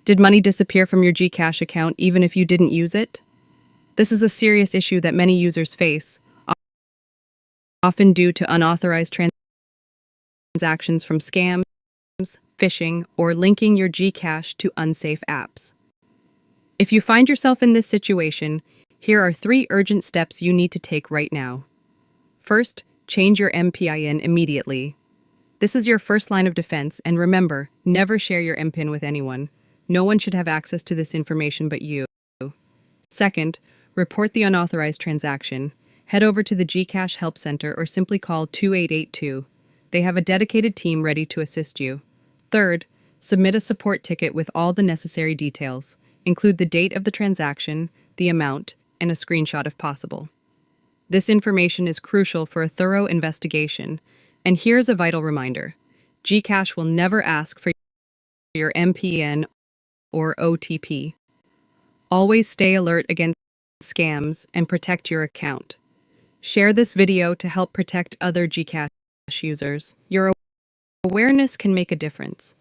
Did money disappear from your GCash account even if you didn't use it? This is a serious issue that many users face, often due to unauthorized transactions from scams, phishing, or linking your GCash to unsafe apps. If you find yourself in this situation, here are 3 urgent steps you need to take right now. First, change your MPIN immediately. This is your first line of defense, and remember, never share your MPIN with anyone. No one should have access to this information but you. Second, report the unauthorized transaction. Head over to the GCash Help Center or simply call 2882. They have a dedicated team ready to assist you. Third, submit a support ticket with all the necessary details. Include the date of the transaction, the amount, and a screenshot if possible. This information is crucial for a thorough investigation. And here's a vital reminder. GCash will never ask for your MPN or OTP. Always stay alert against scams and protect your account. Share this video to help protect other GCash users. Your awareness can make a difference.